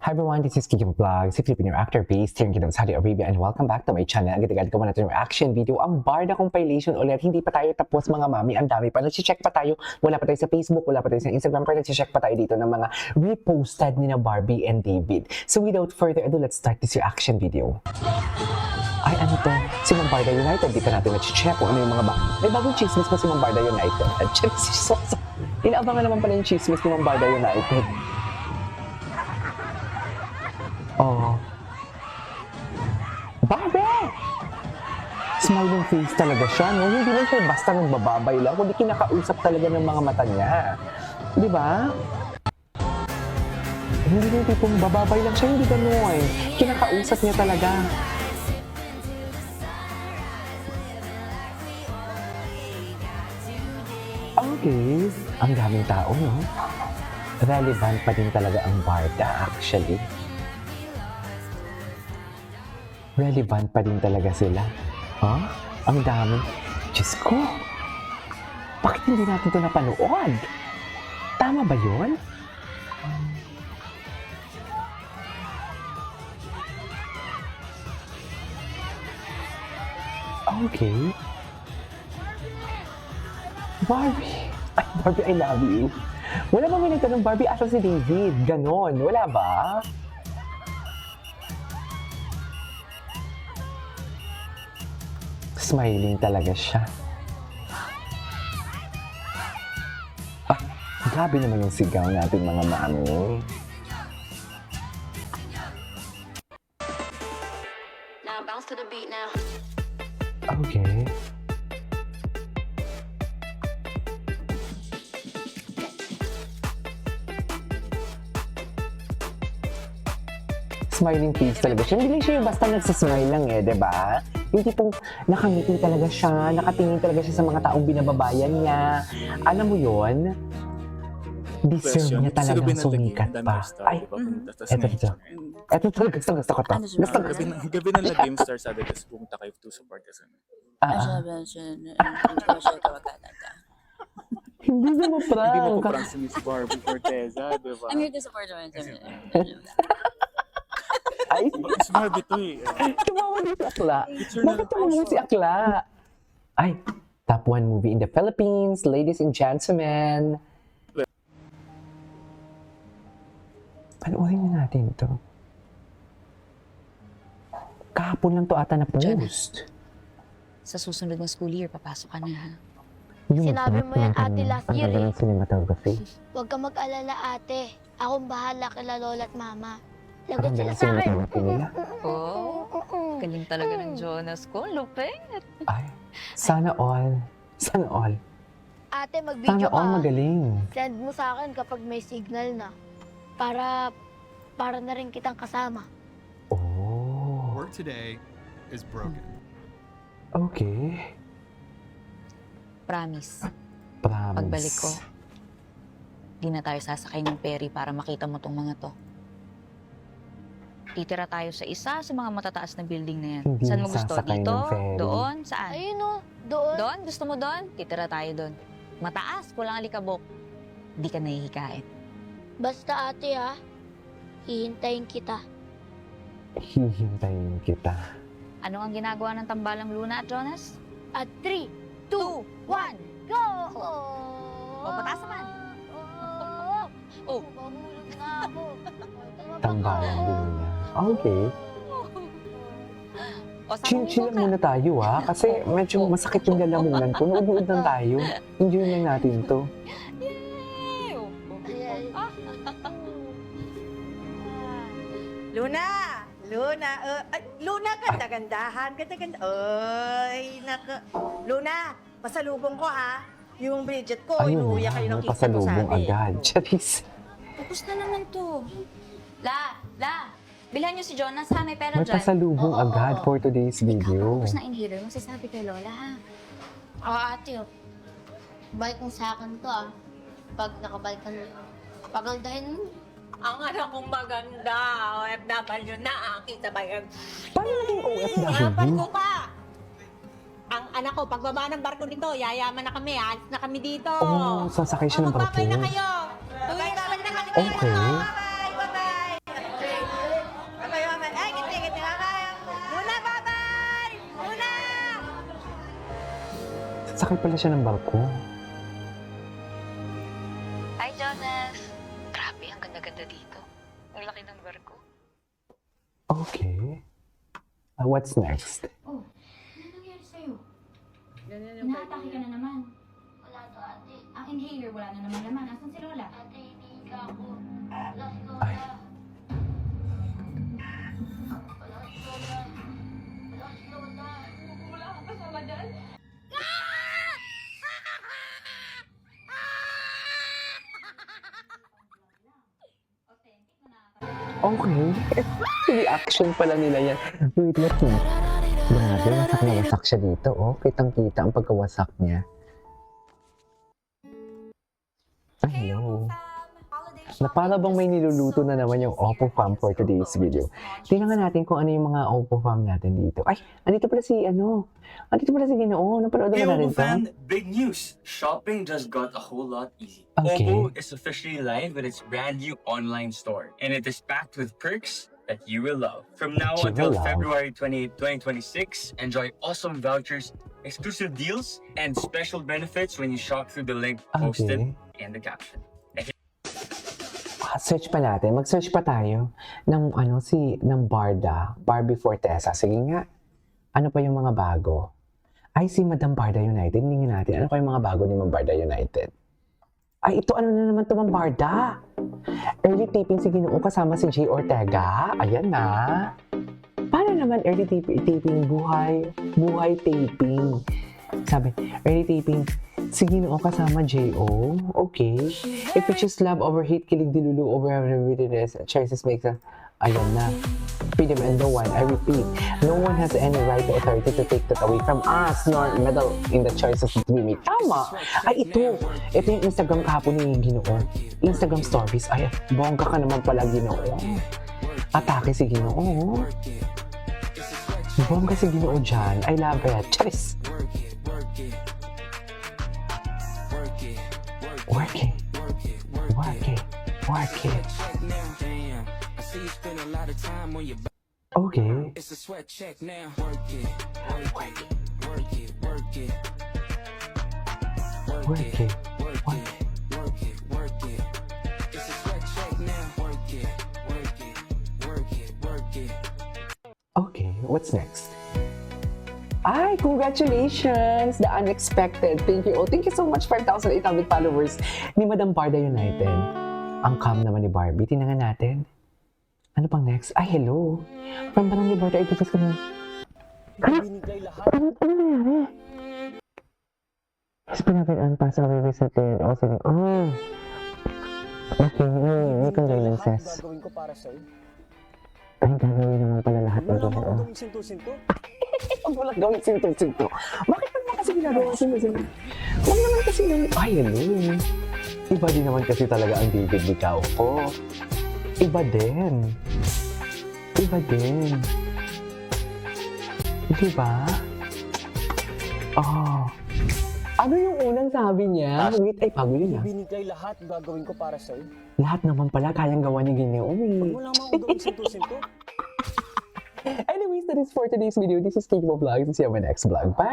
Hi everyone, this is Kiki Vlog, si Filipino actor based here in Kingdom, Saudi Arabia, and welcome back to my channel. Agad-agad ko muna ito yung reaction video. Ang Barda compilation ulit, hindi pa tayo tapos mga mami, ang dami pa. Nag-check pa tayo, wala pa tayo sa Facebook, wala pa tayo sa Instagram, pero nag-check pa tayo dito ng mga reposted ni na Barbie and David. So without further ado, let's start this reaction video. Ay, ano to? Si Ma'am Barda United, di pa natin na-check kung ano yung mga may bagong chismis pa si Ma'am Barda United. At inaabangan naman pala yung chismis ni Ma'am Barda United. Oh. Barbie! Smiling face talaga siya, no? Hindi lang siya basta nagbababay lang, kundi kinakausap talaga ng mga mata niya. Di ba? Hindi yung tipong bababay lang siya, hindi gano'n. Kinakausap niya talaga. Okay. Ang daming tao, no? Relevant pa din talaga ang Barda, actually. Relevant pa din talaga sila. Huh? Ang dami. Diyos ko! Bakit hindi natin ito napanood? Tama ba yun? Okay. Barbie! Ay, Barbie, I love you. Wala ba may nagtanong, Barbie, asa si David? Ganon. Wala ba? Smiling talaga siya. Ah, grabe naman yung sigaw natin mga mami. Now bounce to the beat now. Okay. Smiling face talaga siya. Hindi siya yung basta nagsasmile lang eh, di ba? Yung tipong nakangiti talaga siya, nakatingin talaga siya sa mga taong binababayan niya. Alam mo yon? Deserve niya talagang sumikat pa. Ay, eto. Eto talaga, gusto ko to. Gabi na nag-game star sabi kasi pumunta kayo to support kasi. Hindi mo Hindi mo ma-prank. pa prank si Miss Barbie Corteza, di ba? I'm here to support you. Ay, Miss Barbie to eh. tumawa din si Akla. Picture na Bakit tumawa si Akla? Ay, top 1 movie in the Philippines, ladies and gentlemen. Panoorin na natin to. Kahapon lang to ata na post. Sa susunod na school year, papasok ka na ha. Sinabi mo yan, ate, last year, Ang ganda ng cinematography. Huwag ka mag-alala, ate. Akong bahala kila lola at mama. Ang Lagot ganda sila ng sa akin. cinematography nila. Oh, galing talaga ng Jonas ko. Lupit. Ay, sana all. Sana all. Ate, Sana mag-video all ka. magaling. Send mo sa akin kapag may signal na. Para na rin kitang kasama. Oh, Work today is broken. okay. Promise. Promise. Pagbalik ko, di na tayo sasakay ng ferry para makita mo tong mga to. Titira tayo sa isa sa mga matataas na building na yan. Hindi Saan mo na gusto? sasakay Dito? ng ferry. Doon? Saan? Ayun o, doon. Doon? Gusto mo doon? Titira tayo doon. Mataas, kulang alikabok. Di ka nahihikain. Basta ate ha, hihintayin kita. Hihintayin kita. Ano ang ginagawa ng tambalang Luna at Jonas? At 3, 2, 1, go! O, pataas naman. Oh. Mahulog na ako. Tambalan din niya. Okay. O, sa Chill lang muna tayo ha. Kasi medyo masakit yung lalamunan ko. Nood-nood lang tayo. Enjoy lang natin to. Yay! Luna! Luna! Luna, ganda-gandahan. Ganda-ganda. Ay, naka... Luna, pasalubong ko ha. Yung Bridget ko, Ayun inuuya na, kayo ng may kita ko pasalubong sabi. agad. Charis. Tapos na naman to. La! Bilhan niyo si Jonas ha, may pera May dyan. pasalubong agad for today's video. Tapos na inhaler, masasabi kay Lola ha. Ate, balik mo sa akin to ah. Pag nakabalikan mo, pagandahin mo. Ang anak kong maganda, OFW na, kita ba yan? Paano naging Apat OFW? ko pa! Ang anak ko, pagbaba ng barko nito, yayaman na kami, alis na kami dito. Oh, sasakay siya ng barko. Magbabay na kayo. 2 years na kami. Okay. Bye-bye, bye-bye. Sakay pala siya ng barko. Hi, Jonas! Grabe, ang ganda-ganda dito. Ang laki ng barko. Okay. What's next? Oh, ano nangyari sa'yo? Inaatake ka na naman. Wala to, ate. Ang inhaler, wala na naman naman. Asan si Lola? Ate, hinihiga ako. Wala si Lola. Ay. Wala si Lola. Wala si Lola. Wala akong kasama dyan. Okay. Reaction pala nila yan. Wait, let's see. Grabe, wasak na wasak siya dito, oh. Kitang-kita ang pagkawasak niya. Ay, hello. Na para bang may niluluto na naman yung Oppo Fam for today's video. Tingnan nga natin kung ano yung mga Oppo Fam natin dito. Ay, andito pala si Ginoo. Napanood Hey naman natin Oppo to. fan, big news! Shopping just got a whole lot easy. Okay. Oppo is officially live with its brand new online store, and it is packed with perks that you will love. From now That you until will love. February 28, 2026, enjoy awesome vouchers, exclusive deals, and special benefits when you shop through the link posted Okay. in the caption. Search pa natin. Mag-search pa tayo ng Barbie Fortesa. Sige nga. Ano pa yung mga bago? Ay, si Madam Barda United. Tingnan natin. Ano pa yung mga bago ni Madam Barda United? Ay, ito ano na naman ito, Madam Barda? Early taping si Ginoo kasama si Jay Ortega. Ayan na. Paano naman early taping buhay taping? Sabi, early taping si Ginoo kasama J.O. Okay. If you choose love over hate, kilig dilulu over everything, choices makes a... Ayan na. Freedom and no one, I repeat, no one has any right or authority to take that away from us, nor meddle in the choices that we make. Tama! Ay, ito! Ito yung Instagram kahapon ni Ginoo. Instagram stories. Ay, bongga ka naman pala, Ginoo. Atake si Ginoo. Bongga si Ginoo dyan. I love it. Charis! Work it. Work it. Work it. Okay. It's a sweat check now. Work it. Work it. Work it. Work it. Work it. Work it. Work it. Work it. It's a sweat check now. Work it. Work it. Work it. Work it. Okay, what's next? Ay, congratulations! The unexpected. Thank you. Oh, thank you so much, 5,800 followers ni Madam Barda United. Ang calm naman ni Barbie. Tingnan natin. Ano pang next? Ay, hello. From Barangay Barda, ito pa na. Ano nangyari? Mas pinapin pass away visited. Oh, sige. Oh. Okay, may condolences. Gagawin ko para sa'yo. Ay, gagawin naman pala lahat ng Wala ito. mo gawing sinto-sinto. Huwag mo lang gawin sinto-sinto. Bakit naman kasi ginagawa sinto-sinto? Huwag naman kasi gawin. Ay, hello. Iba din naman kasi talaga ang David Licao ko. Iba din. Iba din. Diba? Oh. Ano yung unang sabi niya? Wait, ay, bago yun ah. Binigay lahat gagawin ko para sa'yo. Lahat naman pala kayang gawa ni Ginoo. Huwag mo lang mo gawing sinto-sinto. Anyways, that is for today's video. This is Kiko Vlogs. See you on my next vlog. Bye!